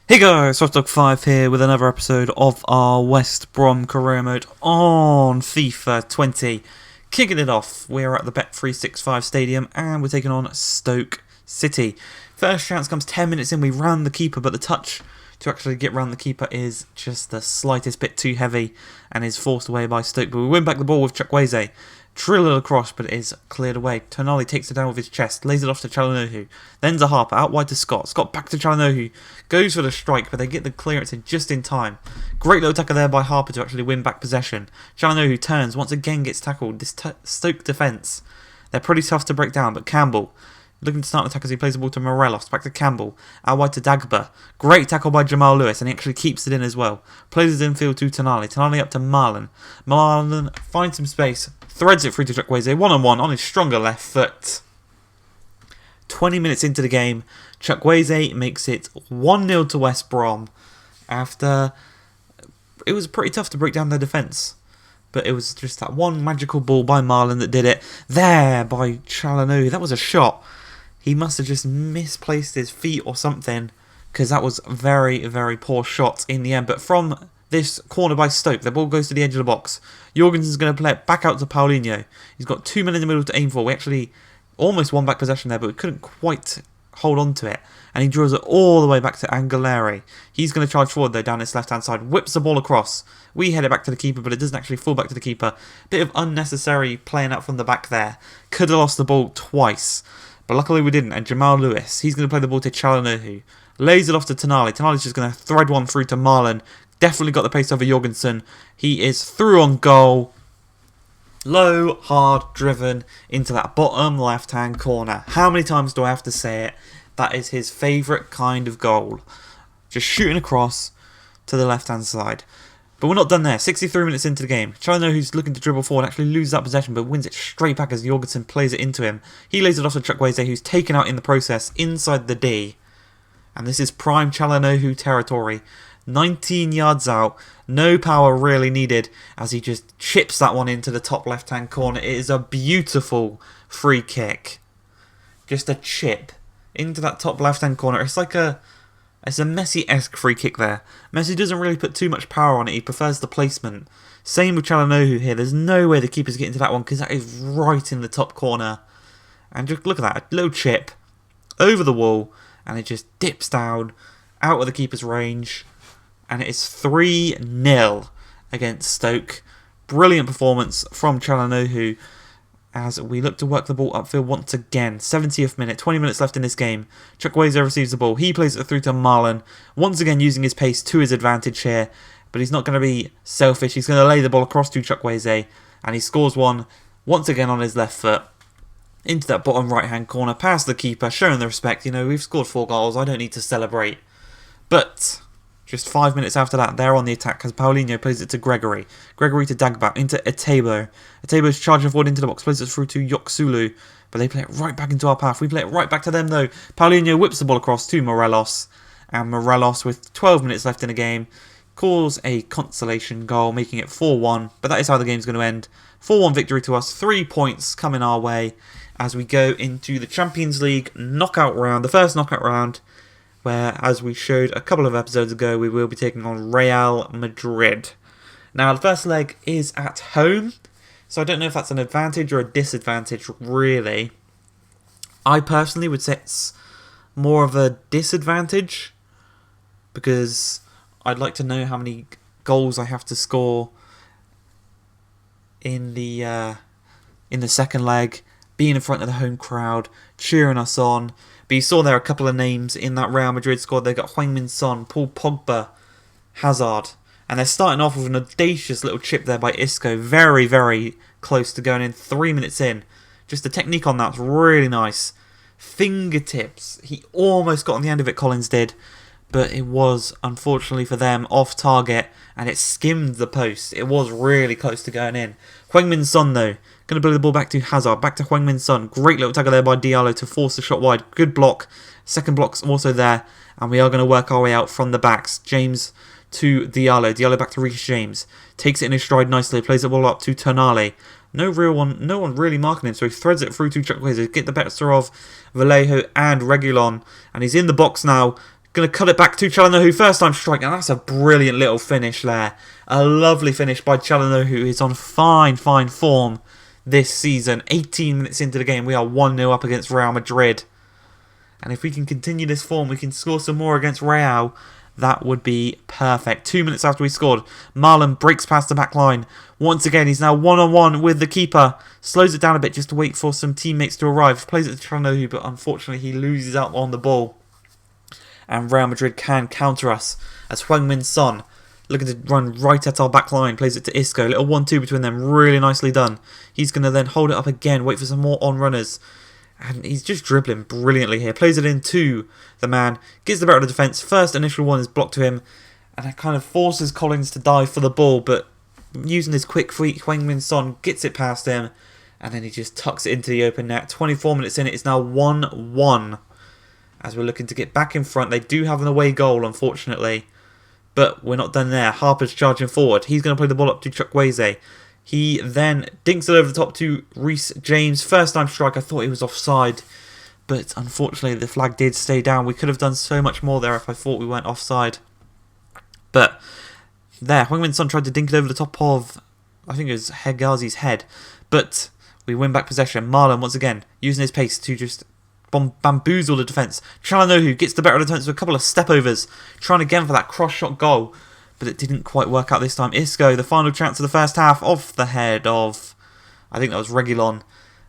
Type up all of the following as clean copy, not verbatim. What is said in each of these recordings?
Hey guys, SoftDog5 here with another episode of our West Brom career mode on FIFA 20. Kicking it off, we're at the Bet365 Stadium and we're taking on Stoke City. First chance comes 10 minutes in, we round the keeper, but the touch to actually get round the keeper is just the slightest bit too heavy and is forced away by Stoke. But we win back the ball with Chukwueze. Drill it across, but it is cleared away. Tonali takes it down with his chest, lays it off to Çalhanoğlu. Then Zaha out wide to Scott. Scott back to Çalhanoğlu. Goes for the strike, but they get the clearance in just in time. Great little tackle there by Harper to actually win back possession. Çalhanoğlu turns, once again gets tackled. This Stoke defence, they're pretty tough to break down, but Campbell looking to start the attack as he plays the ball to Morelos. Back to Campbell. Out wide to Dagba. Great tackle by Jamal Lewis, and he actually keeps it in as well. Plays it infield to Tonali. Tonali up to Marlon. Marlon finds some space. Threads it through to Chukwueze. One-on-one on his stronger left foot. 20 minutes into the game, Chukwueze makes it 1-0 to West Brom. After it was pretty tough to break down their defence. But it was just that one magical ball by Marlon that did it. There by Çalhanoğlu. That was a shot. He must have just misplaced his feet or something, because that was very, very poor shot in the end. But from this corner by Stoke, the ball goes to the edge of the box. Jorgensen's going to play it back out to Paulinho. He's got 2 men in the middle to aim for. We actually almost won back possession there, but we couldn't quite hold on to it. And he draws it all the way back to Angelari. He's going to charge forward though down his left-hand side. Whips the ball across. We head it back to the keeper, but it doesn't actually fall back to the keeper. Bit of unnecessary playing out from the back there. Could have lost the ball twice, but luckily we didn't. And Jamal Lewis, he's going to play the ball to Çalhanoğlu. Lays it off to Tonali. Tonali's just going to thread one through to Marlon. Definitely got the pace over Jorgensen. He is through on goal. Low, hard, driven into that bottom left-hand corner. How many times do I have to say it? That is his favourite kind of goal. Just shooting across to the left-hand side. But we're not done there. 63 minutes into the game. Çalhanoğlu's looking to dribble forward, actually loses that possession, but wins it straight back as Jorgensen plays it into him. He lays it off to Chukwueze, who's taken out in the process inside the D. And this is prime Çalhanoğlu territory. 19 yards out, no power really needed as he just chips that one into the top left hand corner. It is a beautiful free kick. Just a chip into that top left hand corner. It's a Messi-esque free kick there. Messi doesn't really put too much power on it, he prefers the placement. Same with Çalhanoğlu here, there's no way the keeper's getting to that one because that is right in the top corner. And just look at that, a little chip over the wall and it just dips down out of the keeper's range. And it is 3-0 against Stoke. Brilliant performance from Çalhanoğlu as we look to work the ball upfield once again. 70th minute, 20 minutes left in this game. Chukwueze receives the ball. He plays it through to Marlon. Once again using his pace to his advantage here. But he's not going to be selfish. He's going to lay the ball across to Chukwueze. And he scores one once again on his left foot. Into that bottom right hand corner. Past the keeper. Showing the respect. You know, we've scored 4 goals. I don't need to celebrate. But just 5 minutes after that, they're on the attack as Paulinho plays it to Gregory. Gregory to Dagba, into Etebo. Etebo's charging forward into the box, plays it through to Yoksulu. But they play it right back into our path. We play it right back to them though. Paulinho whips the ball across to Morelos. And Morelos, with 12 minutes left in the game, scores a consolation goal, making it 4-1. But that is how the game's going to end. 4-1 victory to us. 3 points coming our way as we go into the Champions League knockout round. The first knockout round, where, as we showed a couple of episodes ago, we will be taking on Real Madrid. Now, the first leg is at home, so I don't know if that's an advantage or a disadvantage, really. I personally would say it's more of a disadvantage, because I'd like to know how many goals I have to score in the second leg, being in front of the home crowd, cheering us on. But you saw there a couple of names in that Real Madrid squad. They've got Heung-min Son, Paul Pogba, Hazard. And they're starting off with an audacious little chip there by Isco. Very, very close to going in 3 minutes in. Just the technique on that's really nice. Fingertips. He almost got on the end of it, Collins did. But it was, unfortunately for them, off target. And it skimmed the post. It was really close to going in. Heung-min Son, though, going to play the ball back to Hazard. Back to Heung-min Son. Great little tackle there by Diallo to force the shot wide. Good block. Second block's also there. And we are going to work our way out from the backs. James to Diallo. Diallo back to Reece James. Takes it in his stride nicely. Plays the ball up to Tonali. No one really marking him, so he threads it through to Chukwueze. Get the better of Vallejo and Reguilon. And he's in the box now. Going to cut it back to Chalanohu, first time strike, and that's a brilliant little finish there. A lovely finish by Chalanohu, who is on fine form this season. 18 minutes into the game, we are 1-0 up against Real Madrid. And if we can continue this form, we can score some more against Real. That would be perfect. 2 minutes after we scored, Marlon breaks past the back line. Once again, he's now one-on-one with the keeper. Slows it down a bit just to wait for some teammates to arrive. Plays it to Chalanohu, but unfortunately he loses out on the ball. And Real Madrid can counter us as Heung-min Son, looking to run right at our back line, plays it to Isco. Little 1-2 between them, really nicely done. He's going to then hold it up again, wait for some more on-runners. And he's just dribbling brilliantly here. Plays it in to the man, gets the better of the defence. First initial one is blocked to him, and that kind of forces Collins to dive for the ball. But using his quick feet, Heung-min Son gets it past him, and then he just tucks it into the open net. 24 minutes in, it's now 1-1. As we're looking to get back in front. They do have an away goal, unfortunately. But we're not done there. Harper's charging forward. He's going to play the ball up to Chukwueze. He then dinks it over the top to Reece James. First time strike. I thought he was offside. But unfortunately, the flag did stay down. We could have done so much more there if I thought we weren't offside. But there, Heung-min Son tried to dink it over the top of, I think it was Hegazi's head. But we win back possession. Marlon, once again, using his pace to just bamboozle the defence. Chalanohu gets the better of the defence with a couple of step-overs, trying again for that cross-shot goal, but it didn't quite work out this time. Isco, the final chance of the first half, off the head of, I think that was Reguilon,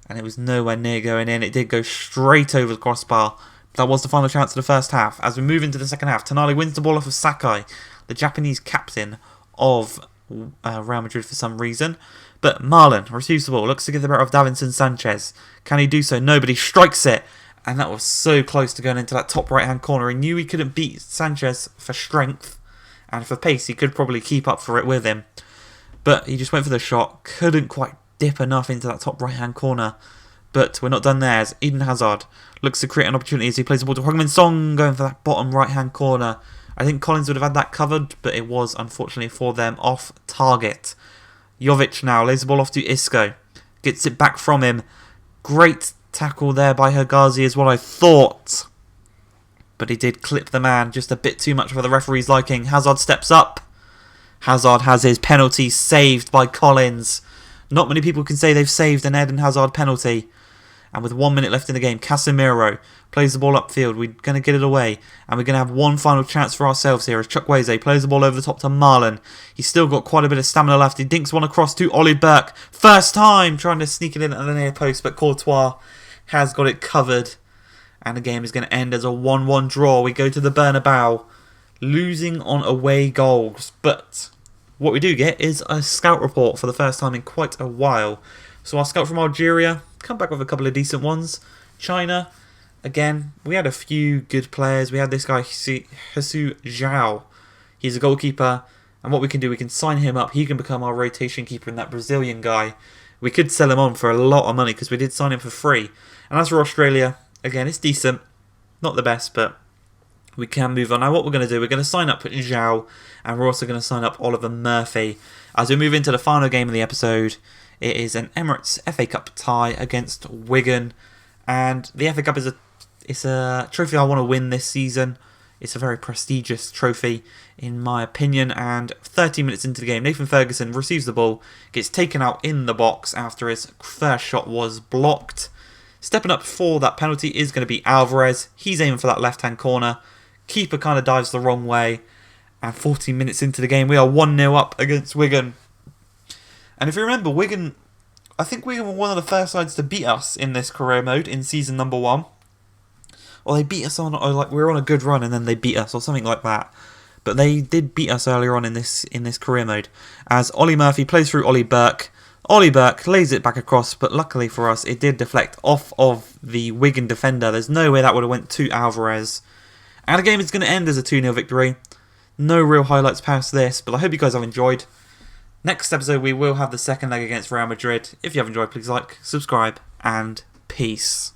and it was nowhere near going in. It did go straight over the crossbar. That was the final chance of the first half. As we move into the second half, Tonali wins the ball off of Sakai, the Japanese captain of Real Madrid for some reason. But Marlon receives the ball, looks to get the better of Davinson Sanchez. Can he do so? No, but he strikes it. And that was so close to going into that top right-hand corner. He knew he couldn't beat Sanchez for strength. And for pace, he could probably keep up for it with him. But he just went for the shot. Couldn't quite dip enough into that top right-hand corner. But we're not done there, as Eden Hazard looks to create an opportunity as he plays the ball to Heung-min Son, going for that bottom right-hand corner. I think Collins would have had that covered, but it was, unfortunately for them, off target. Jovic now lays the ball off to Isco. Gets it back from him. Great tackle there by Hegazi is what I thought. But he did clip the man just a bit too much for the referee's liking. Hazard steps up. Hazard has his penalty saved by Collins. Not many people can say they've saved an Eden Hazard penalty. And with 1 minute left in the game, Casemiro plays the ball upfield. We're going to get it away. And we're going to have one final chance for ourselves here as Chukwueze plays the ball over the top to Marlon. He's still got quite a bit of stamina left. He dinks one across to Ollie Burke. First time trying to sneak it in at the near post, but Courtois has got it covered. And the game is going to end as a 1-1 draw. We go to the Bernabeu, losing on away goals. But what we do get is a scout report for the first time in quite a while. So our scout from Algeria come back with a couple of decent ones. China, again, we had a few good players. We had this guy, Hesu Zhao. He's a goalkeeper. And what we can do, we can sign him up. He can become our rotation keeper, and that Brazilian guy. We could sell him on for a lot of money because we did sign him for free. And as for Australia, again, it's decent. Not the best, but we can move on. Now what we're going to do, we're going to sign up Zhao, and we're also going to sign up Oliver Murphy. As we move into the final game of the episode, it is an Emirates FA Cup tie against Wigan. And the FA Cup is a trophy I want to win this season. It's a very prestigious trophy, in my opinion. And 30 minutes into the game, Nathan Ferguson receives the ball, gets taken out in the box after his first shot was blocked. Stepping up for that penalty is going to be Alvarez. He's aiming for that left-hand corner. Keeper kind of dives the wrong way. And 14 minutes into the game, we are 1-0 up against Wigan. And if you remember, Wigan, I think Wigan were one of the first sides to beat us in this career mode in season number 1. Or they beat us on, or like we were on a good run and then they beat us, or something like that. But they did beat us earlier on in this career mode. As Ollie Murphy plays through Ollie Burke. Ollie Burke lays it back across, but luckily for us, it did deflect off of the Wigan defender. There's no way that would have went to Alvarez. And the game is going to end as a 2-0 victory. No real highlights past this, but I hope you guys have enjoyed. Next episode, we will have the second leg against Real Madrid. If you have enjoyed, please like, subscribe, and peace.